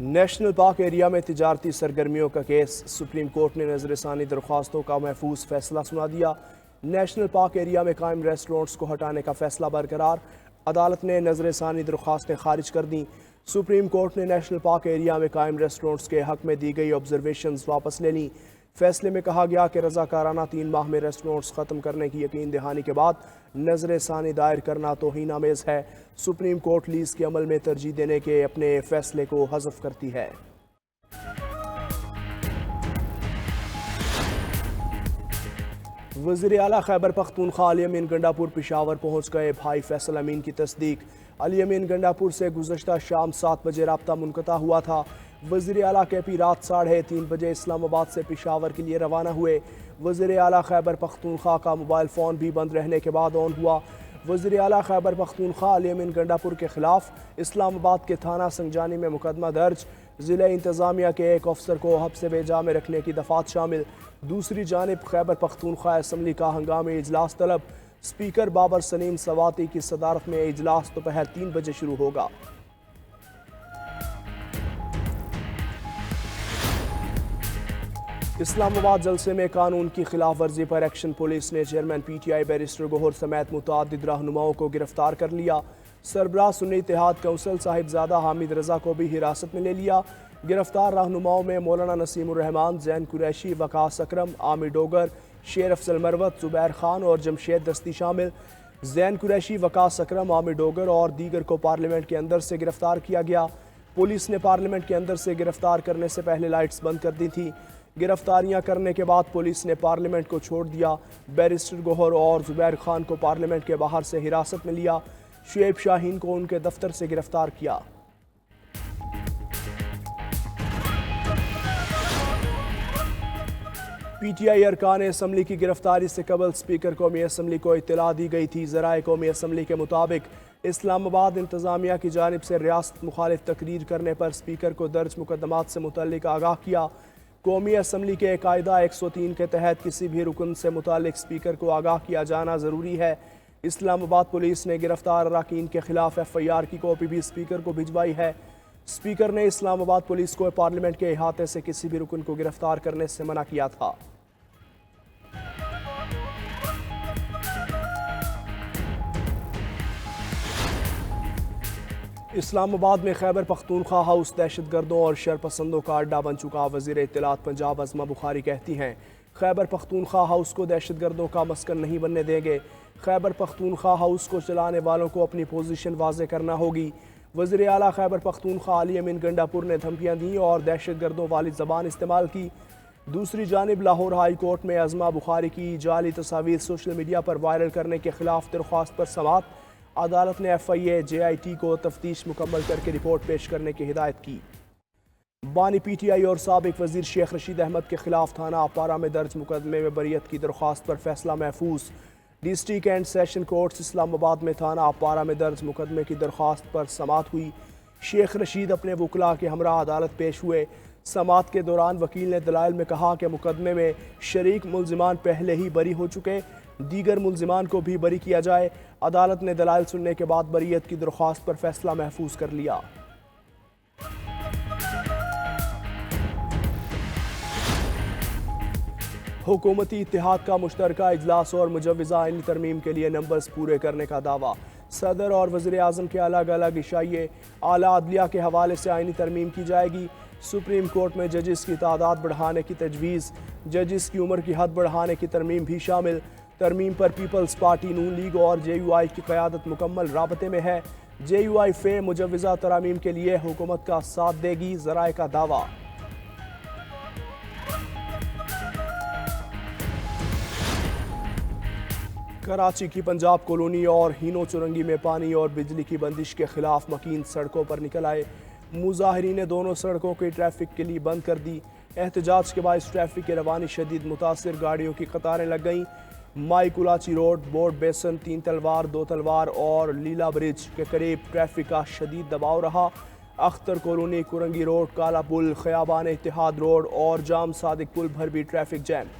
National park area میں تجارتی سرگرمیوں کا کیس، سپریم کورٹ نے نظر ثانی درخواستوں کا محفوظ فیصلہ سنا دیا۔ نیشنل پارک ایریا میں قائم ریسٹورنٹس کو ہٹانے کا فیصلہ برقرار، عدالت نے نظر ثانی درخواستیں خارج کر دیں۔ سپریم کورٹ نے نیشنل پارک ایریا میں قائم ریسٹورنٹس کے حق میں دی گئی آبزرویشنز واپس لے لیں۔ فیصلے میں کہا گیا کہ رضاکارانہ 3 ماہ میں ریسٹورنٹس ختم کرنے کی یقین دہانی کے بعد نظر ثانی دائر کرنا توہین آمیز ہے۔ سپریم کورٹ لیز کے عمل میں ترجیح دینے کے اپنے فیصلے کو حذف کرتی ہے۔ وزیر اعلیٰ خیبر پختونخوا علی امین گنڈا پور پشاور پہنچ گئے۔ بھائی فیصل امین کی تصدیق۔ علی امین گنڈا پور سے گزشتہ شام 7 بجے رابطہ منقطع ہوا تھا۔ وزیر اعلیٰ کے پی رات 3:30 بجے اسلام آباد سے پشاور کے لیے روانہ ہوئے۔ وزیر اعلیٰ خیبر پختونخوا کا موبائل فون بھی بند رہنے کے بعد آن ہوا۔ وزیر اعلیٰ خیبر پختونخوا علی امین گنڈا پور کے خلاف اسلام آباد کے تھانہ سنگجانی میں مقدمہ درج۔ ضلع انتظامیہ کے ایک افسر کو حبس بے میں رکھنے کی دفعات شامل۔ دوسری جانب خیبر پختونخوا اسمبلی کا ہنگامی اجلاس طلب۔ اسپیکر بابر سلیم سواتی کی صدارت میں اجلاس دوپہر 3 بجے شروع ہوگا۔ اسلام آباد جلسے میں قانون کی خلاف ورزی پر ایکشن پولیس نے چیئرمین پی ٹی آئی بیرسٹر گوہر سمیت متعدد رہنماؤں کو گرفتار کر لیا۔ سربراہ سنی اتحاد کونسل صاحبزادہ حامد رضا کو بھی حراست میں لے لیا۔ گرفتار رہنماؤں میں مولانا نسیم الرحمان، زین قریشی، وقاص اکرم، عامر ڈوگر، شیر افضل مروت، زبیر خان اور جمشید دستی شامل۔ زین قریشی، وقاص اکرم، عامر ڈوگر اور دیگر کو پارلیمنٹ کے اندر سے گرفتار کیا گیا۔ پولیس نے پارلیمنٹ کے اندر سے گرفتار کرنے سے پہلے لائٹس بند کر دی تھی۔ گرفتاریاں کرنے کے بعد پولیس نے پارلیمنٹ کو چھوڑ دیا۔ بیرسٹر گوہر اور زبیر خان کو پارلیمنٹ کے باہر سے حراست میں لیا۔ شعیب شاہین کو ان کے دفتر سے گرفتار کیا۔ پی ٹی آئی ارکان اسمبلی کی گرفتاری سے قبل اسپیکر قومی اسمبلی کو اطلاع دی گئی تھی۔ ذرائع قومی اسمبلی کے مطابق اسلام آباد انتظامیہ کی جانب سے ریاست مخالف تقریر کرنے پر اسپیکر کو درج مقدمات سے متعلق آگاہ کیا۔ قومی اسمبلی کے قاعدہ 103 کے تحت کسی بھی رکن سے متعلق اسپیکر کو آگاہ کیا جانا ضروری ہے۔ اسلام آباد پولیس نے گرفتار اراکین کے خلاف ایف آئی آر کی کاپی بھی اسپیکر کو بھجوائی ہے۔ اسپیکر نے اسلام آباد پولیس کو پارلیمنٹ کے احاطے سے کسی بھی رکن کو گرفتار کرنے سے منع کیا تھا۔ اسلام آباد میں خیبر پختونخوا ہاؤس دہشت گردوں اور شرپسندوں کا اڈا بن چکا۔ وزیر اطلاعات پنجاب عظمہ بخاری کہتی ہیں خیبر پختونخوا ہاؤس کو دہشت گردوں کا مسکن نہیں بننے دیں گے۔ خیبر پختونخوا ہاؤس کو چلانے والوں کو اپنی پوزیشن واضح کرنا ہوگی۔ وزیر اعلیٰ خیبر پختونخوا علی امین گنڈا پور نے دھمکیاں دیں اور دہشت گردوں والی زبان استعمال کی۔ دوسری جانب لاہور ہائی کورٹ میں عظمہ بخاری کی جعلی تصاویر سوشل میڈیا پر وائرل کرنے کے خلاف درخواست پر سماعت۔ عدالت نے F I a J I T کو تفتیش مکمل کر کے رپورٹ پیش کرنے کی ہدایت کی۔ بانی پی ٹی آئی اور سابق وزیر شیخ رشید احمد کے خلاف تھانہ اپارہ میں درج مقدمے میں بریت کی درخواست پر فیصلہ محفوظ۔ ڈسٹرکٹ اینڈ سیشن کورٹس اسلام آباد میں تھانہ اپارہ میں درج مقدمے کی درخواست پر سماعت ہوئی۔ شیخ رشید اپنے وکلاء کے ہمراہ عدالت پیش ہوئے۔ سماعت کے دوران وکیل نے دلائل میں کہا کہ مقدمے میں شریک ملزمان پہلے ہی بری ہو چکے، دیگر ملزمان کو بھی بری کیا جائے۔ عدالت نے دلائل سننے کے بعد بریت کی درخواست پر فیصلہ محفوظ کر لیا۔ حکومتی اتحاد کا مشترکہ اجلاس اور مجوزہ آئینی ترمیم کے لیے نمبرز پورے کرنے کا دعویٰ۔ صدر اور وزیر اعظم کے الگ الگ عشائیے اعلیٰ عدلیہ کے حوالے سے آئینی ترمیم کی جائے گی۔ سپریم کورٹ میں ججز کی تعداد بڑھانے کی تجویز، ججز کی عمر کی حد بڑھانے کی ترمیم بھی شامل۔ ترمیم پر پیپلز پارٹی نون لیگ اور جے یو آئی کی قیادت مکمل رابطے میں ہے۔ جے یو آئی فے مجوزہ ترامیم کے لیے حکومت کا ساتھ دے گی، ذرائع کا دعویٰ۔ کراچی کی پنجاب کالونی اور ہینو چرنگی میں پانی اور بجلی کی بندش کے خلاف مکین سڑکوں پر نکل آئے۔ مظاہرین نے دونوں سڑکوں کی ٹریفک کے لیے بند کر دی۔ احتجاج کے باعث ٹریفک کی روانی شدید متاثر، گاڑیوں کی قطاریں لگ گئیں۔ مائی کولاچی روڈ، بورڈ بیسن، 3 تلوار، 2 تلوار اور لیلا برج کے قریب ٹریفک کا شدید دباؤ رہا۔ اختر کالونی، کرنگی روڈ، کالا پل، خیابان اتحاد روڈ اور جام صادق پل پر بھی ٹریفک جام۔